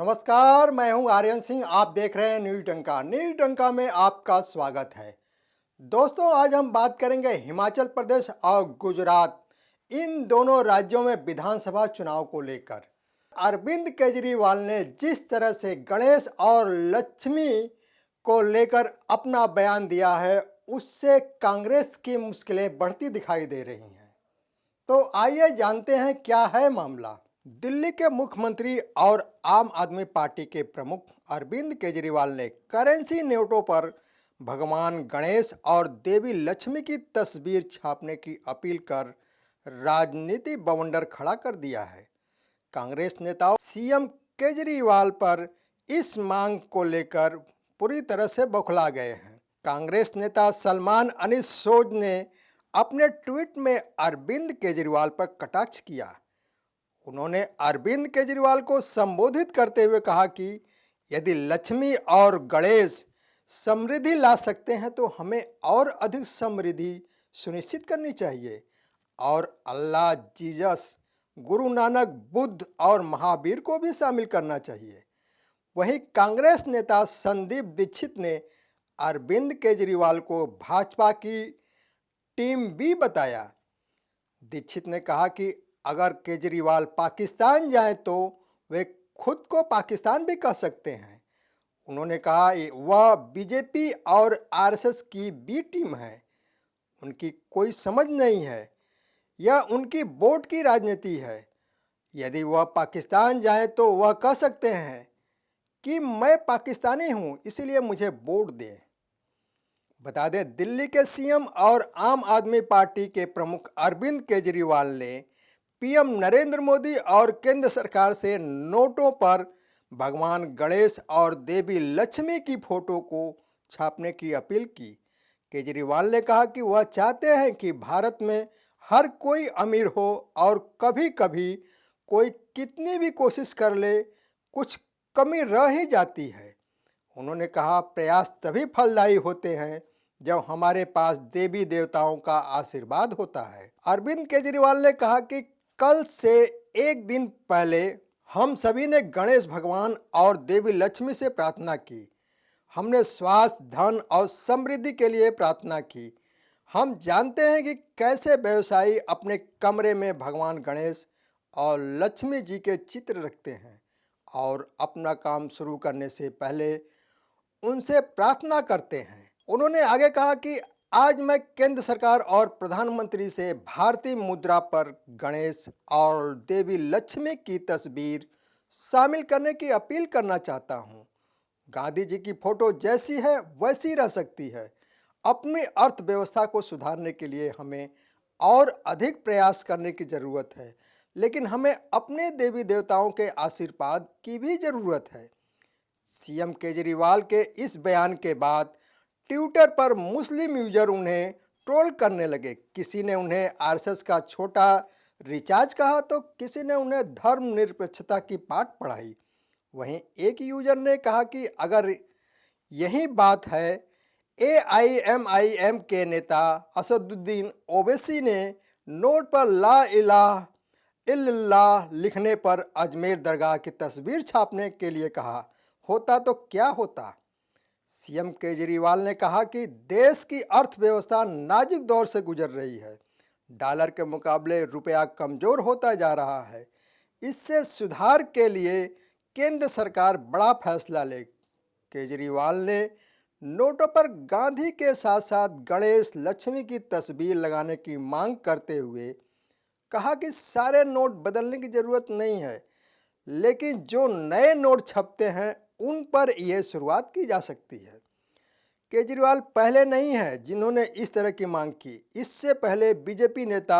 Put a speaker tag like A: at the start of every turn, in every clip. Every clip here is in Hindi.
A: नमस्कार, मैं हूं आर्यन सिंह। आप देख रहे हैं न्यूज डंका। न्यूज डंका में आपका स्वागत है। दोस्तों, आज हम बात करेंगे हिमाचल प्रदेश और गुजरात, इन दोनों राज्यों में विधानसभा चुनाव को लेकर। अरविंद केजरीवाल ने जिस तरह से गणेश और लक्ष्मी को लेकर अपना बयान दिया है, उससे कांग्रेस की मुश्किलें बढ़ती दिखाई दे रही हैं। तो आइए जानते हैं क्या है मामला। दिल्ली के मुख्यमंत्री और आम आदमी पार्टी के प्रमुख अरविंद केजरीवाल ने करेंसी नोटों पर भगवान गणेश और देवी लक्ष्मी की तस्वीर छापने की अपील कर राजनीति बवंडर खड़ा कर दिया है। कांग्रेस नेताओं सीएम केजरीवाल पर इस मांग को लेकर पूरी तरह से बौखला गए हैं। कांग्रेस नेता सलमान अनीस सोज ने अपने ट्वीट में अरविंद केजरीवाल पर कटाक्ष किया। उन्होंने अरविंद केजरीवाल को संबोधित करते हुए कहा कि यदि लक्ष्मी और गणेश समृद्धि ला सकते हैं तो हमें और अधिक समृद्धि सुनिश्चित करनी चाहिए और अल्लाह, जीसस, गुरु नानक, बुद्ध और महावीर को भी शामिल करना चाहिए। वहीं कांग्रेस नेता संदीप दीक्षित ने अरविंद केजरीवाल को भाजपा की टीम बी बताया। दीक्षित ने कहा कि अगर केजरीवाल पाकिस्तान जाए तो वे खुद को पाकिस्तान भी कह सकते हैं। उन्होंने कहा वह बीजेपी और आरएसएस की बी टीम है, उनकी कोई समझ नहीं है, यह उनकी वोट की राजनीति है। यदि वह पाकिस्तान जाए तो वह कह सकते हैं कि मैं पाकिस्तानी हूँ, इसलिए मुझे वोट दें। बता दें, दिल्ली के सीएम और आम आदमी पार्टी के प्रमुख अरविंद केजरीवाल ने पीएम नरेंद्र मोदी और केंद्र सरकार से नोटों पर भगवान गणेश और देवी लक्ष्मी की फोटो को छापने की अपील की। केजरीवाल ने कहा कि वह चाहते हैं कि भारत में हर कोई अमीर हो और कभी कभी कोई कितनी भी कोशिश कर ले, कुछ कमी रह ही जाती है। उन्होंने कहा प्रयास तभी फलदायी होते हैं जब हमारे पास देवी देवताओं का आशीर्वाद होता है। अरविंद केजरीवाल ने कहा कि कल से एक दिन पहले हम सभी ने गणेश भगवान और देवी लक्ष्मी से प्रार्थना की। हमने स्वास्थ्य, धन और समृद्धि के लिए प्रार्थना की। हम जानते हैं कि कैसे व्यवसायी अपने कमरे में भगवान गणेश और लक्ष्मी जी के चित्र रखते हैं और अपना काम शुरू करने से पहले उनसे प्रार्थना करते हैं। उन्होंने आगे कहा कि आज मैं केंद्र सरकार और प्रधानमंत्री से भारतीय मुद्रा पर गणेश और देवी लक्ष्मी की तस्वीर शामिल करने की अपील करना चाहता हूं। गांधी जी की फोटो जैसी है वैसी रह सकती है। अपनी अर्थव्यवस्था को सुधारने के लिए हमें और अधिक प्रयास करने की ज़रूरत है, लेकिन हमें अपने देवी देवताओं के आशीर्वाद की भी ज़रूरत है। सीएम केजरीवाल के इस बयान के बाद ट्विटर पर मुस्लिम यूजर उन्हें ट्रोल करने लगे। किसी ने उन्हें आरएसएस का छोटा रिचार्ज कहा तो किसी ने उन्हें धर्मनिरपेक्षता की पाठ पढ़ाई। वहीं एक यूजर ने कहा कि अगर यही बात है, एआईएमआईएम के नेता असदुद्दीन ओवैसी ने नोट पर ला इलाहा इल्लल्लाह लिखने पर अजमेर दरगाह की तस्वीर छापने के लिए कहा होता तो क्या होता। सीएम केजरीवाल ने कहा कि देश की अर्थव्यवस्था नाजुक दौर से गुजर रही है। डॉलर के मुकाबले रुपया कमजोर होता जा रहा है। इससे सुधार के लिए केंद्र सरकार बड़ा फैसला ले। केजरीवाल ने नोटों पर गांधी के साथ साथ गणेश, लक्ष्मी की तस्वीर लगाने की मांग करते हुए कहा कि सारे नोट बदलने की जरूरत नहीं है, लेकिन जो नए नोट छपते हैं उन पर यह शुरुआत की जा सकती है। केजरीवाल पहले नहीं है जिन्होंने इस तरह की मांग की। इससे पहले बीजेपी नेता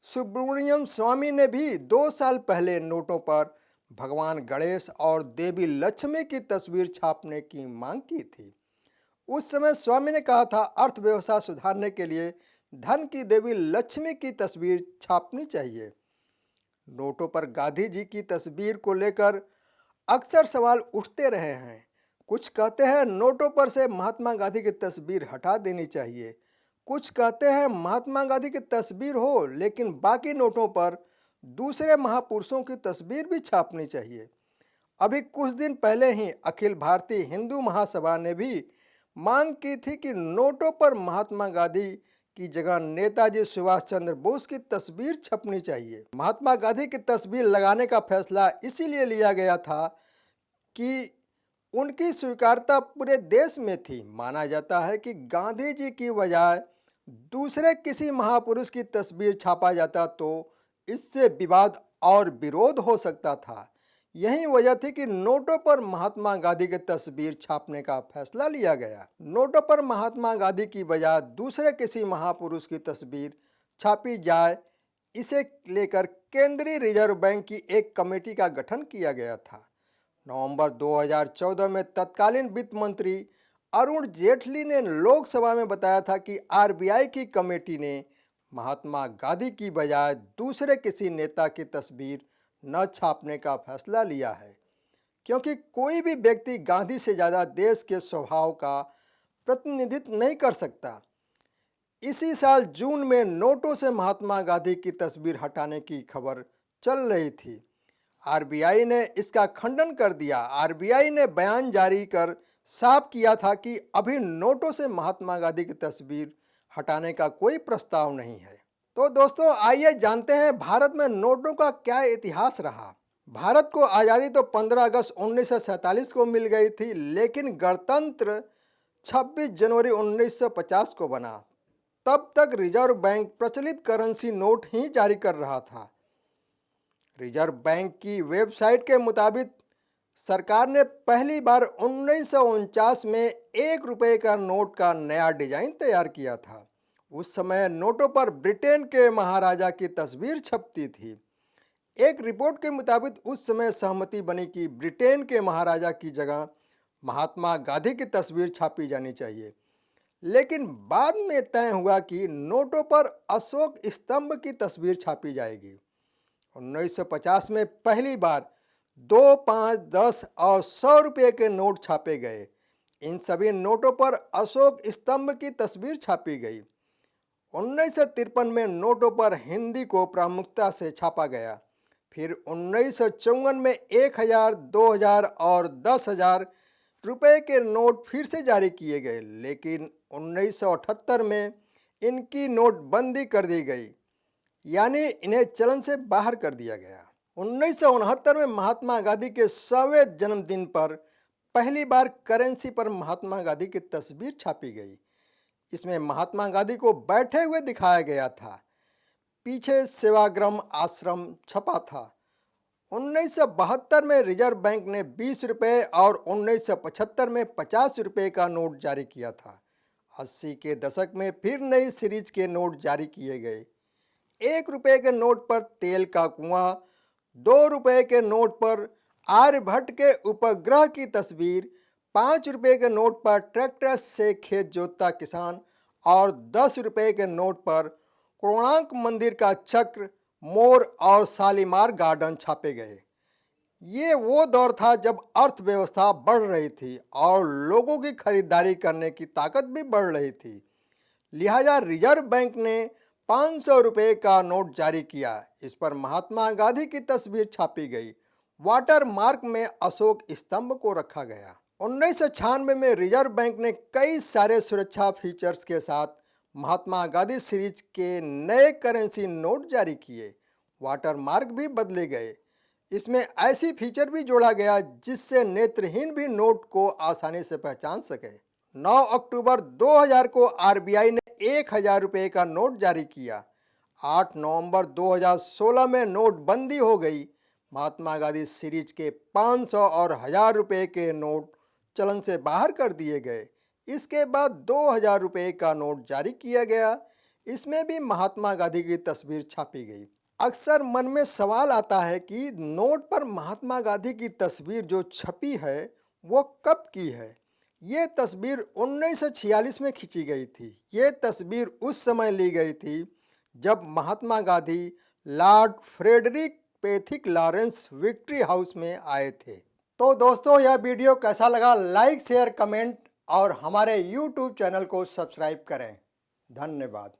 A: सुब्रमण्यम स्वामी ने भी 2 साल पहले नोटों पर भगवान गणेश और देवी लक्ष्मी की तस्वीर छापने की मांग की थी। उस समय स्वामी ने कहा था अर्थव्यवस्था सुधारने के लिए धन की देवी लक्ष्मी की तस्वीर छापनी चाहिए। नोटों पर गांधी जी की तस्वीर को लेकर अक्सर सवाल उठते रहे हैं। कुछ कहते हैं नोटों पर से महात्मा गांधी की तस्वीर हटा देनी चाहिए, कुछ कहते हैं महात्मा गांधी की तस्वीर हो लेकिन बाकी नोटों पर दूसरे महापुरुषों की तस्वीर भी छापनी चाहिए। अभी कुछ दिन पहले ही अखिल भारतीय हिंदू महासभा ने भी मांग की थी कि नोटों पर महात्मा गांधी की जगह नेताजी सुभाष चंद्र बोस की तस्वीर छपनी चाहिए। महात्मा गांधी की तस्वीर लगाने का फैसला इसीलिए लिया गया था कि उनकी स्वीकार्यता पूरे देश में थी। माना जाता है कि गांधी जी की बजाय दूसरे किसी महापुरुष की तस्वीर छापा जाता तो इससे विवाद और विरोध हो सकता था। यही वजह थी कि नोटों पर महात्मा गांधी की तस्वीर छापने का फैसला लिया गया। नोटों पर महात्मा गांधी की बजाय दूसरे किसी महापुरुष की तस्वीर छापी जाए, इसे लेकर केंद्रीय रिजर्व बैंक की एक कमेटी का गठन किया गया था। नवंबर 2014 में तत्कालीन वित्त मंत्री अरुण जेटली ने लोकसभा में बताया था कि आरबीआई की कमेटी ने महात्मा गांधी की बजाय दूसरे किसी नेता की तस्वीर न छापने का फैसला लिया है, क्योंकि कोई भी व्यक्ति गांधी से ज़्यादा देश के स्वभाव का प्रतिनिधित्व नहीं कर सकता। इसी साल जून में नोटों से महात्मा गांधी की तस्वीर हटाने की खबर चल रही थी। आरबीआई ने इसका खंडन कर दिया। आरबीआई ने बयान जारी कर साफ किया था कि अभी नोटों से महात्मा गांधी की तस्वीर हटाने का कोई प्रस्ताव नहीं है। तो दोस्तों, आइए जानते हैं भारत में नोटों का क्या इतिहास रहा। भारत को आज़ादी तो 15 अगस्त 1947 को मिल गई थी, लेकिन गणतंत्र 26 जनवरी 1950 को बना। तब तक रिजर्व बैंक प्रचलित करेंसी नोट ही जारी कर रहा था। रिजर्व बैंक की वेबसाइट के मुताबिक सरकार ने पहली बार 1949 में 1 रुपये का नोट का नया डिजाइन तैयार किया था। उस समय नोटों पर ब्रिटेन के महाराजा की तस्वीर छपती थी। एक रिपोर्ट के मुताबिक उस समय सहमति बनी कि ब्रिटेन के महाराजा की जगह महात्मा गांधी की तस्वीर छापी जानी चाहिए, लेकिन बाद में तय हुआ कि नोटों पर अशोक स्तंभ की तस्वीर छापी जाएगी। 1950 में पहली बार 2, 5, 10 और 100 रुपये के नोट छापे गए। इन सभी नोटों पर अशोक स्तंभ की तस्वीर छापी गई। 1953 में नोटों पर हिंदी को प्रमुखता से छापा गया। फिर 1954 में 1000, 2000 और 10,000 रुपये के नोट फिर से जारी किए गए, लेकिन 1978 में इनकी नोटबंदी कर दी गई, यानी इन्हें चलन से बाहर कर दिया गया। 1969 में महात्मा गांधी के 100वें जन्मदिन पर पहली बार करेंसी पर महात्मा गांधी की तस्वीर छापी गई। इसमें महात्मा गांधी को बैठे हुए दिखाया गया था। पीछे सेवाग्राम आश्रम छपा था। 1972 में रिजर्व बैंक ने 20 रुपये और 1975 में 50 रुपये का नोट जारी किया था। 80 के दशक में फिर नई सीरीज के नोट जारी किए गए। 1 रुपये के नोट पर तेल का कुआं, 2 रुपये के नोट पर आर्यभट्ट के उपग्रह की तस्वीर, 5 रुपये के नोट पर ट्रैक्टर से खेत जोतता किसान और 10 रुपये के नोट पर कोणार्क मंदिर का चक्र, मोर और शालीमार गार्डन छापे गए। ये वो दौर था जब अर्थव्यवस्था बढ़ रही थी और लोगों की खरीदारी करने की ताकत भी बढ़ रही थी। लिहाजा रिजर्व बैंक ने 500 रुपये का नोट जारी किया। इस पर महात्मा गांधी की तस्वीर छापी गई। वाटर मार्क में अशोक स्तंभ को रखा गया। 1996 में रिजर्व बैंक ने कई सारे सुरक्षा फीचर्स के साथ महात्मा गांधी सीरीज के नए करेंसी नोट जारी किए। वाटर मार्क भी बदले गए। इसमें ऐसी फीचर भी जोड़ा गया जिससे नेत्रहीन भी नोट को आसानी से पहचान सके। 9 अक्टूबर 2000 को आरबीआई ने 1000 रुपये का नोट जारी किया। 8 नवंबर 2016 में नोटबंदी हो गई। महात्मा गांधी सीरीज के 500 और 1000 रुपये के नोट चलन से बाहर कर दिए गए। इसके बाद 2000 रुपये का नोट जारी किया गया। इसमें भी महात्मा गांधी की तस्वीर छापी गई। अक्सर मन में सवाल आता है कि नोट पर महात्मा गांधी की तस्वीर जो छपी है वो कब की है। ये तस्वीर 1946 में खींची गई थी। ये तस्वीर उस समय ली गई थी जब Mahatma Gandhi Lord Frederick Pethick Lawrence Victory House में आए थे। तो दोस्तों, यह वीडियो कैसा लगा, लाइक शेयर कमेंट और हमारे YouTube चैनल को सब्सक्राइब करें। धन्यवाद।